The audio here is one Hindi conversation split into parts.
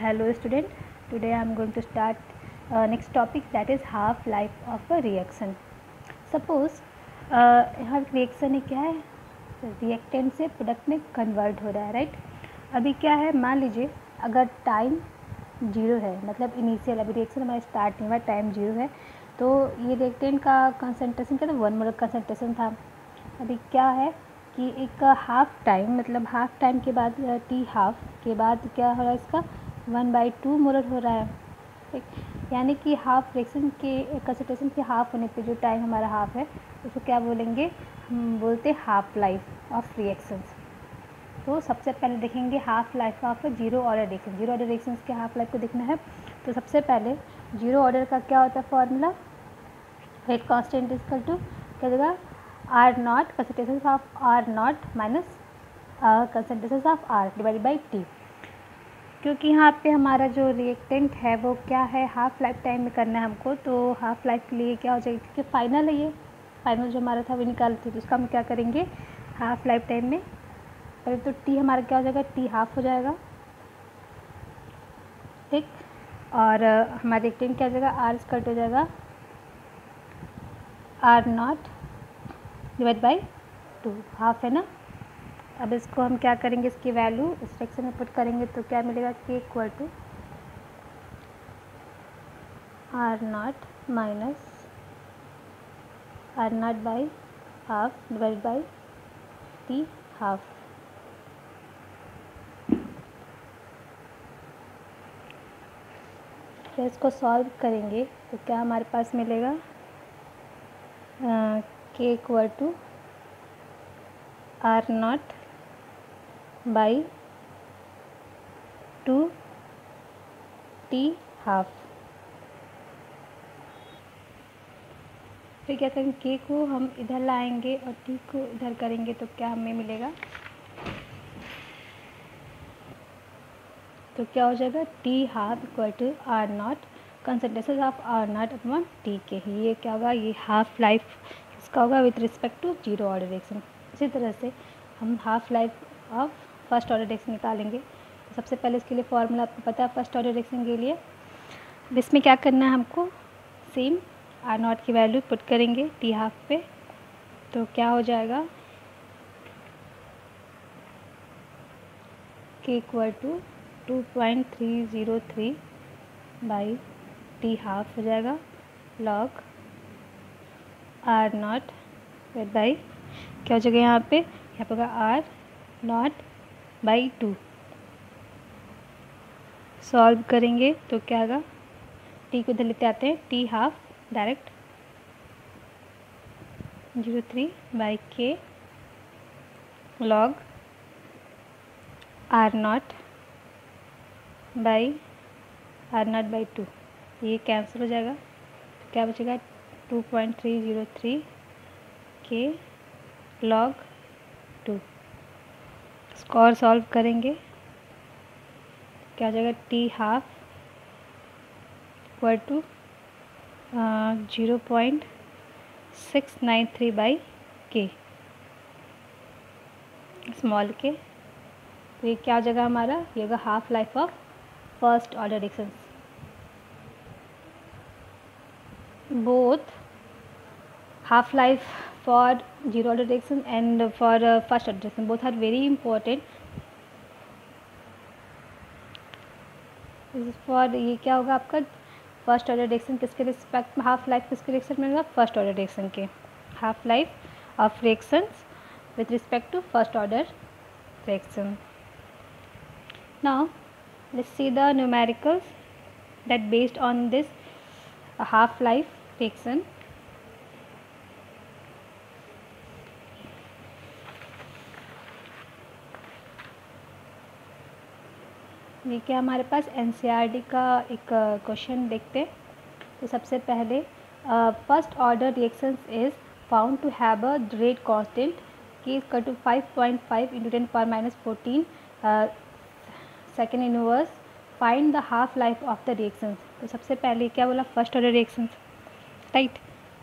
Hello student, today I am going to start next topic, that is half life of a reaction. Suppose यहाँ रिएक्शन क्या है, रिएक्टेंट से प्रोडक्ट में कन्वर्ट हो रहा है, राइट. अभी क्या है, मान लीजिए अगर टाइम 0 है, मतलब इनिशियल, अभी रिएक्शन हमारा स्टार्ट नहीं हुआ, टाइम 0 है, तो ये रिएक्टेंट का कंसनट्रेशन क्या था, 1 मोलर कंसनट्रेशन था. अभी क्या है कि एक हाफ टाइम, मतलब हाफ टाइम के बाद टी हाफ के बाद क्या हो रहा है, इसका 1/2 मोलर हो रहा है, ठीक. यानी कि हाफ रिएक्शन के कंसंट्रेशन के हाफ होने पे जो टाइम हमारा हाफ है उसको क्या बोलेंगे, हम बोलते हैं हाफ लाइफ ऑफ रिएक्शंस. तो सबसे पहले देखेंगे half life of zero order reaction. Zero order reactions के हाफ लाइफ को देखना है. तो सबसे पहले जीरो ऑर्डर का क्या होता है formula, rate constant equal to क्या देगा, r not concentration of r not minus concentration of r divided by t. क्योंकि यहाँ पे हमारा जो रिएक्टेंट है वो क्या है, हाफ लाइफ टाइम में करना है हमको, तो हाफ लाइफ के लिए क्या हो जाएगी, क्योंकि फाइनल है, ये फाइनल जो हमारा था वो निकाल थे, तो इसका हम क्या करेंगे हाफ लाइफ टाइम में. पहले तो टी हमारा क्या हो जाएगा, टी हाफ हो जाएगा, ठीक. और हमारा रिएक्टेंट क्या हो जाएगा, आर स्कर्ट हो जाएगा r not divide by 2, half है ना. अब इसको हम क्या करेंगे, इसकी वैल्यू इस सेक्शन में पुट करेंगे तो क्या मिलेगा, k equal to r not minus r not by half divide by t half. तो इसको सॉल्व करेंगे तो क्या हमारे पास मिलेगा, k equal to r not by 2 t half. फिर क्या करेंगे, के को हम इधर लाएंगे और टी को इधर करेंगे तो क्या हमें मिलेगा, तो क्या हो जाएगा, t half equal to r not concentration of r not upon t k. ये क्या होगा, ये हाफ लाइफ इसका होगा with respect to zero order reaction. इसी तरह से हम half life of first order reaction निकालेंगे. तो सबसे पहले इसके लिए फॉर्मूला आपको पता है फर्स्ट ऑर्डर रिएक्शन के लिए. इसमें क्या करना है हमको, सेम आर नॉट की वैल्यू पुट करेंगे टी हाफ पे, तो क्या हो जाएगा, k equal to 2.303 by t half हो जाएगा लॉग आर नॉट बाई क्या हो जाएगा, यहाँ पे होगा आर नॉट बाई 2. सॉल्व करेंगे तो क्या होगा, टी को इधर लेते आते हैं, टी हाफ डायरेक्ट 0.3 बाई के लॉग आर नॉट बाई 2. ये कैंसिल हो जाएगा तो क्या बचेगा, 2.303 के लॉग 2. इसको और सॉल्व करेंगे क्या हो जाएगा, t half equal to 0.693 by k small k. तो ये क्या हो जाएगा हमारा, ये होगा half life of first order reactions. Both half life for zero order reaction and for first order reaction, both are very important. for ये क्या होगा आपका, फर्स्ट ऑर्डर रिएक्शन किसके रिस्पेक्ट में, हाफ लाइफ किसके रिएक्शन में होगा, फर्स्ट ऑर्डर रिएक्शन के. Half life of reactions with respect to first order reaction. Now let's see the numericals that based on this half life reaction. ये क्या हमारे पास NCERT का एक क्वेश्चन देखते हैं. तो सबसे पहले first order reactions is found to have a rate constant K equal to 5.5 × 10⁻14 second inverse, find the half life of the reactions. तो सबसे पहले क्या बोला, first order reactions, right.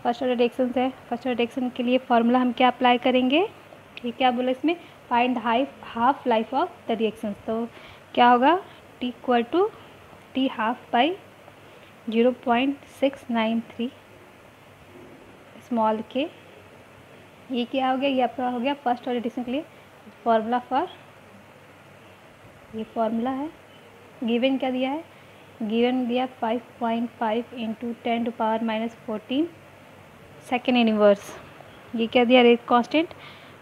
First order reactions है, फर्स्ट ऑर्डर रिएक्शन के लिए फॉर्मूला हम क्या अप्लाई करेंगे, ये क्या बोला इसमें, find the half life of the reactions. तो क्या होगा, t equal to t half by 0.693 small के। ये क्या हो गया, ये आपका हो गया फर्स्ट ऑर्डर रिएक्शन के लिए फॉर्मूला फॉर, ये फॉर्मूला है। गिवन क्या दिया है, गिवन दिया 5.5 इंटू 10⁻⁻14 सेकेंड इनवर्स। ये क्या दिया, रेट कांस्टेंट।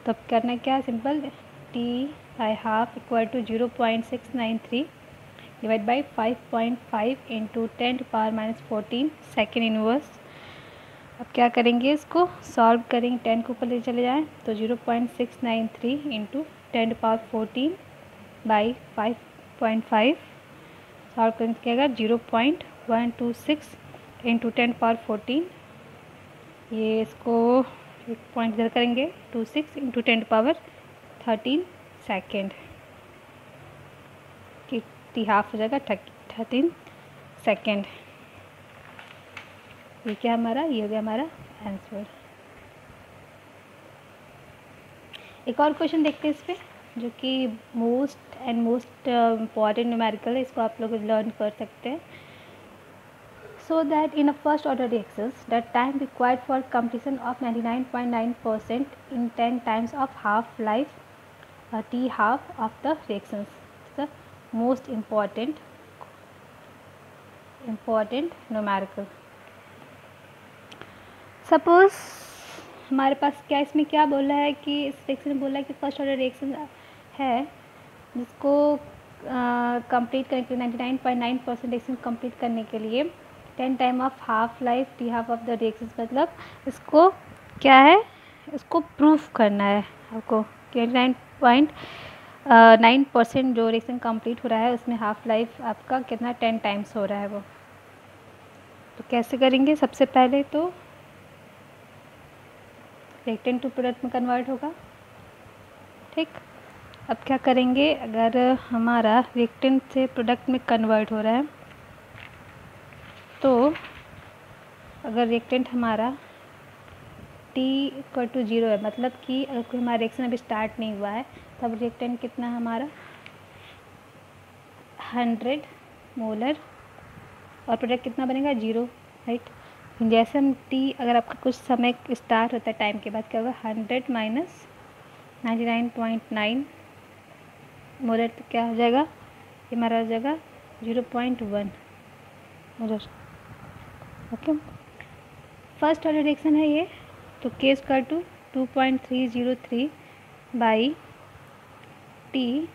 तो अब करना क्या है, simple, t by half equal to 0.693 divide by 5.5 into 10⁻⁻14 second inverse. अब क्या करेंगे, इसको सॉल्व करेंगे, 10 को ऊपर ले चले जाएँ तो 0.693 इंटू 10⁻14 बाई 5.5 सॉल्व करेंगे क्या आएगा 0.126 इंटू 10⁻14। ये इसको एक पॉइंट इधर करेंगे 26 इंटू 10⁻13 सेकेंड कि टी हाफ हो जाएगा 13 सेकेंड। ये क्या हमारा, ये हो गया हमारा आंसर। एक और क्वेश्चन देखते हैं इस पर, जो कि मोस्ट इम्पॉर्टेंट न्यूमेरिकल है, इसको आप लोग लर्न कर सकते हैं। So that in a first order reactions, the time required for completion of 99.9% in 10 times of half life t half of the reactions, the most important numerical. Suppose हमारे पास क्या, इसमें क्या बोला है कि इस रिएक्शन में बोला है कि फर्स्ट ऑर्डर रिएक्शन है जिसको कंप्लीट करने के लिए 99.9% रिएक्शन कंप्लीट करने के लिए 10 time of half life T half of the reaction, मतलब इसको क्या है, इसको प्रूफ करना है आपको कि 99.9% जो रिएक्शन कंप्लीट हो रहा है उसमें हाफ लाइफ आपका कितना 10 टाइम्स हो रहा है वो। तो कैसे करेंगे, सबसे पहले तो रिएक्टेंट टू प्रोडक्ट में कन्वर्ट होगा, ठीक। अब क्या करेंगे, अगर हमारा रिएक्टेंट से प्रोडक्ट में कन्वर्ट हो रहा है तो अगर रिएक्टेंट हमारा t इक्वल टू 0 है, मतलब कि अगर कोई हमारा रिएक्शन अभी स्टार्ट नहीं हुआ है तब रिएक्टेंट कितना हमारा 100 मोलर और प्रोडक्ट कितना बनेगा 0, राइट। जैसे हम t अगर आपका कुछ समय स्टार्ट होता है टाइम के बाद क्या होगा 100 माइनस 99.9 मोलर, तो क्या हो जाएगा, ये हमारा हो जाएगा 0.1 molar, okay. First order reaction है ये, तो k equal to 2.303 by t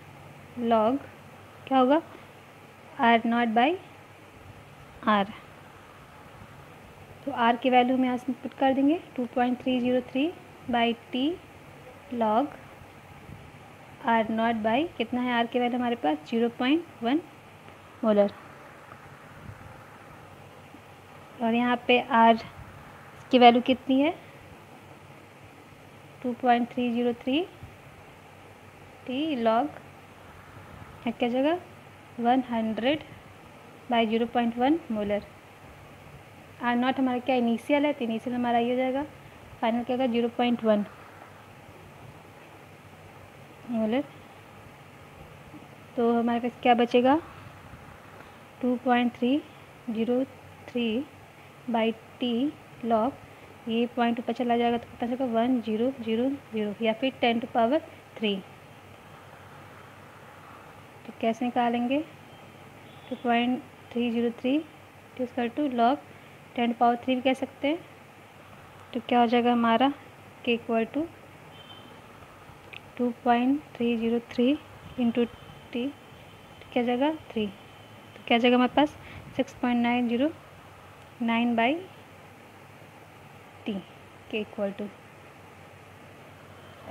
log क्या होगा R नॉट बाई R। तो R की वैल्यू हम यहाँ से पुट कर देंगे 2.303 by t log R not by कितना है, R की वैल्यू हमारे पास 0.1 मोलर, और यहाँ पे R की वैल्यू कितनी है 2.303 टी लॉग क्या जगह 100 बाई 0.1 मोलर। R नॉट हमारा क्या इनिशियल है, तो इनिशियल हमारा ये हो जाएगा, फाइनल क्या होगा 0.1 मोलर। तो हमारे पास क्या बचेगा 2.303 बाई टी लॉग, ये पॉइंट ऊपर चला जाएगा तो कितना होगा 1000 या फिर 10⁻3। तो कैसे निकालेंगे 2.303 टू लॉग 10⁻3 भी कह सकते हैं। तो क्या हो जाएगा हमारा k equal to 2.303 into t, क्या जाएगा 3, तो क्या जाएगा हमारे पास 6.909 बाई टी के इक्वल टू।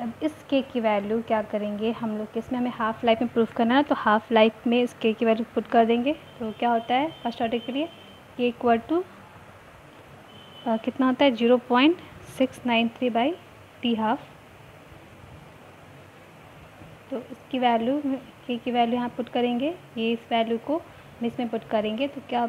अब इस के की वैल्यू क्या करेंगे हम लोग, इसमें हमें हाफ लाइफ में प्रूफ करना है, तो हाफ लाइफ में इस के की वैल्यू पुट कर देंगे। तो क्या होता है फर्स्ट ऑर्डर के लिए के इक्वल टू कितना होता है 0.693 बाई टी हाफ। तो इसकी वैल्यू के की वैल्यू यहाँ पुट करेंगे, ये इस वैल्यू को हम इसमें पुट करेंगे, तो क्या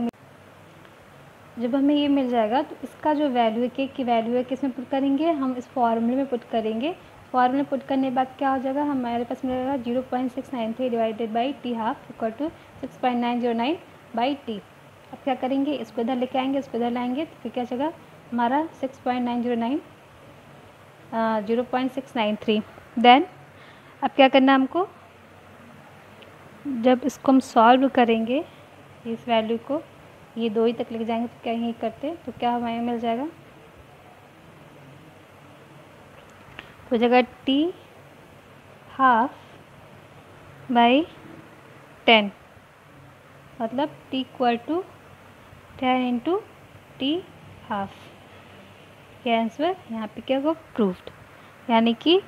जब हमें ये मिल जाएगा तो इसका जो वैल्यू है के की वैल्यू है किस में पुट करेंगे, हम इस फॉर्मूले में पुट करेंगे। फॉर्मूले पुट करने के बाद क्या हो जाएगा हमारे पास मिलेगा 0.693 divided by t half equal to 6.909 by t. अब क्या करेंगे, इसको इधर लेके आएंगे, इसको इधर लाएंगे, तो फिर क्या जगह हमारा 6.909 0.693। देन अब क्या करना है हमको, जब इसको हम सॉल्व करेंगे इस वैल्यू को, ये 2 ही तक लेके जाएंगे तो क्या यही करते तो क्या हमें मिल जाएगा, तो जगह टी हाफ बाई 10, मतलब t equal to 10 into t half. क्या आंसर यहाँ पे क्या होगा, प्रूव्ड। यानी कि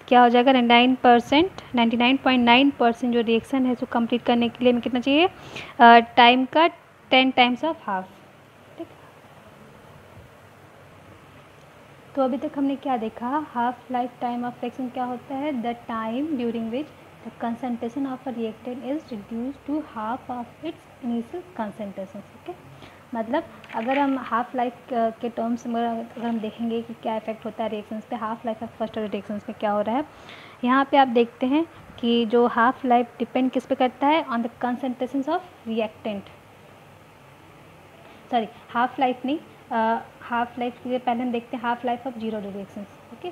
क्या हो जाएगा, 99.9% जो रिएक्शन है उसको कंप्लीट करने के लिए हमें कितना चाहिए, टाइम का 10 टाइम्स ऑफ हाफ। ठीक, तो अभी तक हमने क्या देखा, half life time of reaction क्या होता है, the time during which the concentration of a reactant is reduce to half of its initial concentration. Okay, मतलब अगर हम हाफ लाइफ के टर्म्स में अगर हम देखेंगे कि क्या इफेक्ट होता है रिएक्शंस पे, half life of first order reactions पे क्या हो रहा है, यहाँ पे आप देखते हैं कि जो हाफ लाइफ डिपेंड किस पे करता है, on the concentration of reactant, sorry half life नहीं, हाफ लाइफ के पहले हम देखते हैं half life of zero order reactions. Okay,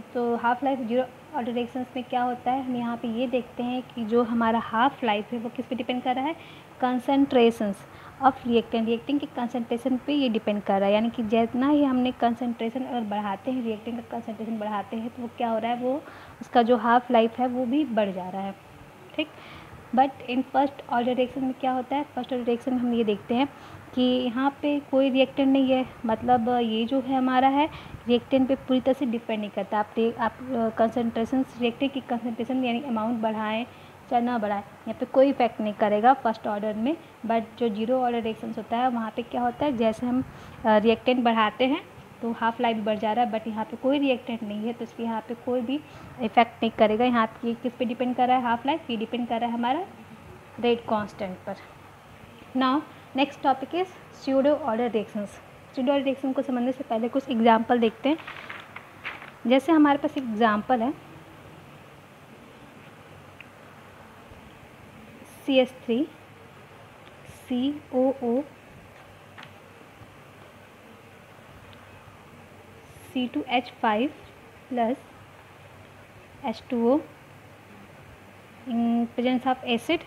तो half life zero order reactions में क्या होता है, हम यहाँ पे ये देखते हैं कि जो हमारा हाफ लाइफ है वो किस पे डिपेंड कर रहा है, कंसंट्रेशंस ऑफ रिएक्टेंट, रिएक्टेंट के कंसंट्रेशन पे ये डिपेंड कर रहा है। यानी कि जितना ही हमने कंसंट्रेशन अगर बढ़ाते हैं, रिएक्टेंट का कंसंट्रेशन बढ़ाते हैं, तो वो क्या हो रहा है, वो उसका जो हाफ लाइफ है वो भी बढ़ जा रहा है। ठीक, but in first order reaction में क्या होता है, फर्स्ट ऑर्डर रिएक्शन में हम ये देखते हैं कि यहाँ पे कोई रिएक्टेंट नहीं है, मतलब ये जो है हमारा है रिएक्टेंट पे पूरी तरह से डिपेंड नहीं करता। आप कंसंट्रेशन, रिएक्टेंट की कंसंट्रेशन यानी अमाउंट बढ़ाएं चाहे ना बढ़ाएं, यहाँ पे कोई इफेक्ट नहीं करेगा फर्स्ट ऑर्डर में। बट जो जीरो ऑर्डर रिएक्शंस होता है वहाँ पे क्या होता है, जैसे हम रिएक्टेंट बढ़ाते हैं तो हाफ लाइफ बढ़ जा रहा है, बट यहाँ पे कोई रिएक्टेंट नहीं है तो इसलिए यहाँ पे कोई भी इफेक्ट नहीं करेगा। यहाँ ये किस पे डिपेंड कर रहा है, हाफ लाइफ, ये डिपेंड कर रहा है हमारा रेट कांस्टेंट पर। Now next topic is pseudo order reactions. Pseudo order reaction को समझने से पहले कुछ एग्जांपल देखते हैं। जैसे हमारे पास एक एग्जांपल है CH3 COO C2H5 plus H2O in presence of acid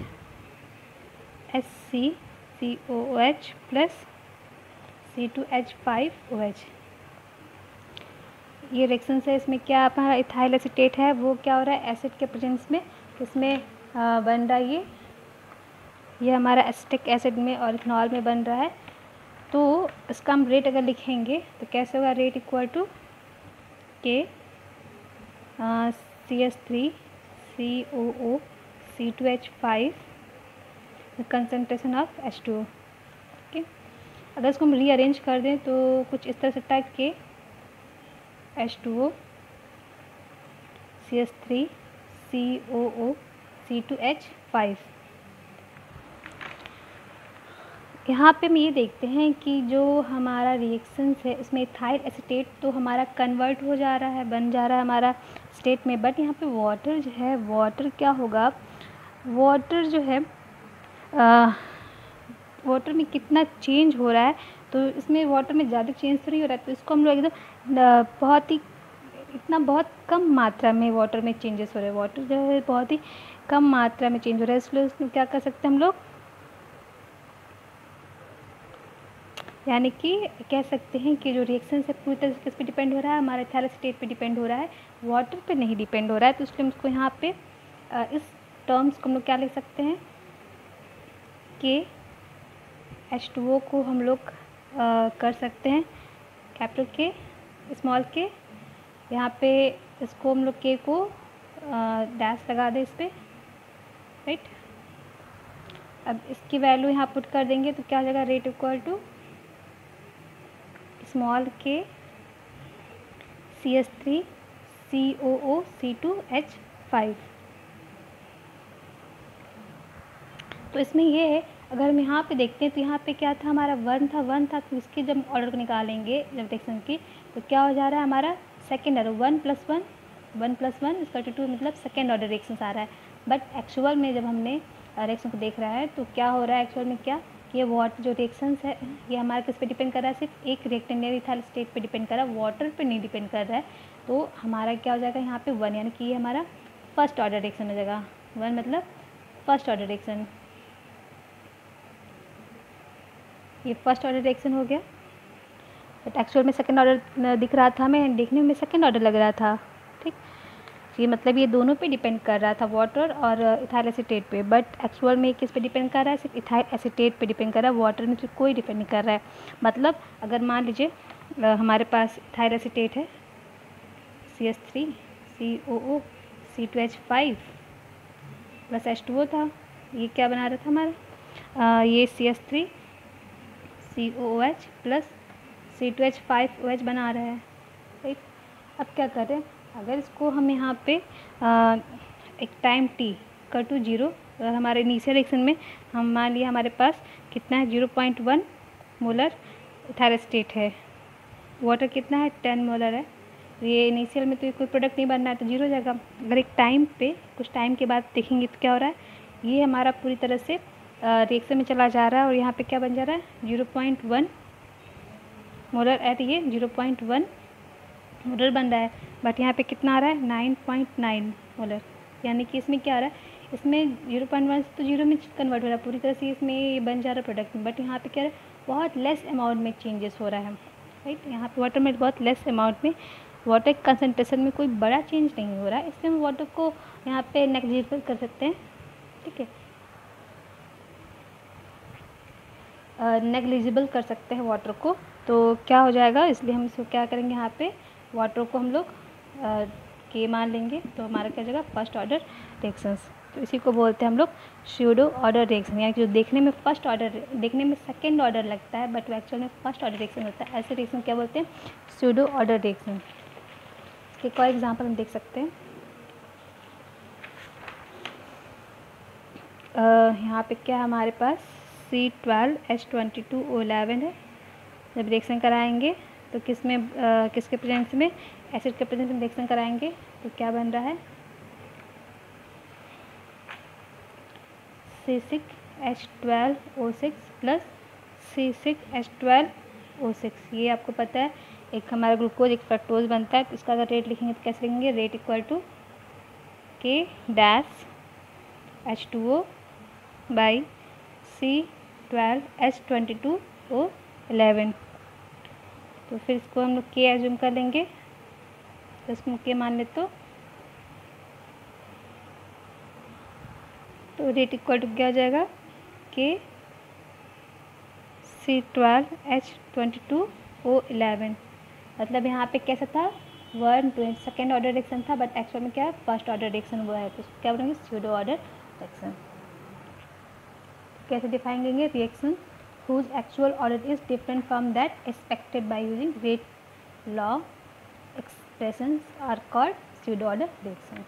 HCCOOH plus C2H5OH। ये रिएक्शन है, इसमें क्या हमारा इथाइल एसीटेट है वो क्या हो रहा है, एसिड के प्रेजेंस में इसमें बन रहा है ये हमारा एसिटिक एसिड में और इथेनॉल में बन रहा है। तो इसका हम रेट अगर लिखेंगे तो कैसे होगा, रेट इक्वल टू के CH3 COO C2H5 concentration of H2O। Okay, अगर इसको हम रीअरेंज कर दें तो कुछ इस तरह से टाइप के H2O CH3 COO C2H5। यहाँ पे हम ये देखते हैं कि जो हमारा रिएक्शंस है उसमें इथाइल एसीटेट तो हमारा कन्वर्ट हो जा रहा है, बन जा रहा है हमारा स्टेट में, बट यहाँ पे वाटर जो है, वाटर क्या होगा, वाटर जो है वाटर में कितना चेंज हो रहा है, तो इसमें वाटर में ज़्यादा चेंज तो नहीं हो रहा है, तो इसको हम लोग एकदम बहुत ही बहुत कम मात्रा में वाटर में चेंजेस हो रहे हैं, वाटर जो है बहुत ही कम मात्रा में चेंज हो रहा है, इसलिए उसमें क्या कर सकते हैं हम लोग, यानी कि कह सकते हैं कि जो रिएक्शन है पूरी तरह से किस पे डिपेंड हो रहा है, हमारे इथाइल एसीटेट पे डिपेंड हो रहा है, वाटर पे नहीं डिपेंड हो रहा है। तो इसलिए हम इसको यहाँ पे इस टर्म्स को हम लोग क्या लिख सकते हैं, के H2O को हम लोग कर सकते हैं कैपिटल के स्मॉल के, यहाँ पे इसको हम लोग के को डैश लगा दें इस पर, राइट। अब इसकी वैल्यू यहाँ पुट कर देंगे तो क्या हो जाएगा, रेट इक्वल टू स्मॉल के CH3 COO C2H5। तो इसमें ये है, अगर हम यहाँ पे देखते हैं तो यहाँ पे क्या था, हमारा वन था तो इसके जब ऑर्डर को निकालेंगे जब रिएक्शन की तो क्या हो जा रहा है, हमारा सेकेंड ऑर्डर 1 + 1 इसका 2 मतलब सेकेंड ऑर्डर रिएक्शन आ रहा है। बट एक्चुअल में जब हमने रिएक्शन को देख रहा है तो क्या हो रहा है, एक्चुअल में क्या कि ये वाटर जो रिएक्शंस है ये हमारा किस पे डिपेंड कर रहा है, सिर्फ एक रिएक्टेंट यानी इथाइल एसीटेट पे डिपेंड कर रहा है, वाटर पे नहीं डिपेंड कर रहा है। तो हमारा क्या हो जाएगा यहाँ पे 1, यानी कि ये हमारा फर्स्ट ऑर्डर रिएक्शन हो जाएगा। 1 मतलब फर्स्ट ऑर्डर रिएक्शन, ये फर्स्ट ऑर्डर रिएक्शन हो गया। बट एक्चुअल में सेकेंड ऑर्डर दिख रहा था, हमें देखने में सेकेंड ऑर्डर लग रहा था, ठीक। ये मतलब ये दोनों पे डिपेंड कर रहा था, वाटर और इथाइल एसीटेट पे, बट एक्चुअल में किस पे डिपेंड कर रहा है, सिर्फ इथाइल एसीटेट पे डिपेंड कर रहा है, वाटर में तो कोई डिपेंड नहीं कर रहा है। मतलब अगर मान लीजिए हमारे पास इथाइल एसीटेट है CH3 COO C2H5 plus H2O था, ये क्या बना रहा था हमारा, ये CH3 COOH प्लस C2H5OH बना रहा है, ठीक। अब क्या करें, अगर इसको हम यहाँ पे एक टाइम t कर टू 0, अगर हमारे इनिशियल रिएक्शन में हम मान लिया हमारे पास कितना है 0.1 मोलर इथाइल एसीटेट है, वाटर कितना है 10 मोलर है, ये इनिशियल में तो कोई प्रोडक्ट नहीं बनना है तो 0 हो जाएगा। अगर एक टाइम पे कुछ टाइम के बाद देखेंगे तो क्या हो रहा है, ये हमारा पूरी तरह से रिएक्शन में चला जा रहा है और यहाँ पे क्या बन जा रहा है 0.1 मोलर एट ये 0.1 मोलर बन रहा है, बट यहाँ पे कितना आ रहा है 9.9 मोलर, यानी कि इसमें क्या आ रहा है, इसमें 0.1 से तो 0 में कन्वर्ट हो रहा है पूरी तरह से, इसमें ये बन जा रहा है प्रोडक्ट में, बट यहाँ पे क्या है बहुत लेस अमाउंट में चेंजेस हो रहा है, राइट। यहाँ पे वाटर में बहुत लेस अमाउंट में, वाटर कंसनट्रेशन में कोई बड़ा चेंज नहीं हो रहा है, इसलिए हम वाटर को यहाँ पे नेग्लिजिबल कर सकते हैं, ठीक है, नेग्लिजिबल कर सकते हैं वाटर को। तो क्या हो जाएगा, इसलिए हम इसको क्या करेंगे, यहाँ पे वाटर को हम लोग के मान लेंगे, तो हमारा क्या हो जाएगा फर्स्ट ऑर्डर रिएक्शंस। तो इसी को बोलते हैं हम लोग स्यूडो ऑर्डर रिएक्शन, यानी कि जो देखने में फर्स्ट ऑर्डर, देखने में सेकेंड ऑर्डर लगता है बट एक्चुअल में फर्स्ट ऑर्डर रिएक्शन होता है, ऐसे रिएक्शन क्या बोलते हैं स्यूडो ऑर्डर रिएक्शन। एक और एग्जाम्पल हम देख सकते हैं, यहाँ पे क्या हमारे पास C12H22O11 है, जब रिएक्शन कराएंगे तो किस में किसके प्रेजेंस में, एसिड के प्रेजेंस में रिएक्शन कराएंगे तो क्या बन रहा है C6H12O6 प्लस C6H12O6। ये आपको पता है, एक हमारा ग्लूकोज एक फ्रक्टोज बनता है, तो इसका अगर रेट लिखेंगे तो कैसे लिखेंगे, rate equal to K-H2O by C12H22O11। तो फिर इसको हम लोग के एज्यूम कर लेंगे, तो इसमें के मान ले तो रेट इक्वल टू क्या हो जाएगा के C12H22O11। मतलब यहाँ पे कैसा था 1 सेकेंड ऑर्डर रिएक्शन था, बट एक्चुअल में क्या है फर्स्ट ऑर्डर रिएक्शन हुआ है, तो क्या बोलेंगे स्यूडो ऑर्डर रिएक्शन। कैसे डिफाइन करेंगे, reaction whose actual order is different from that expected by using rate law expressions are called pseudo order reaction।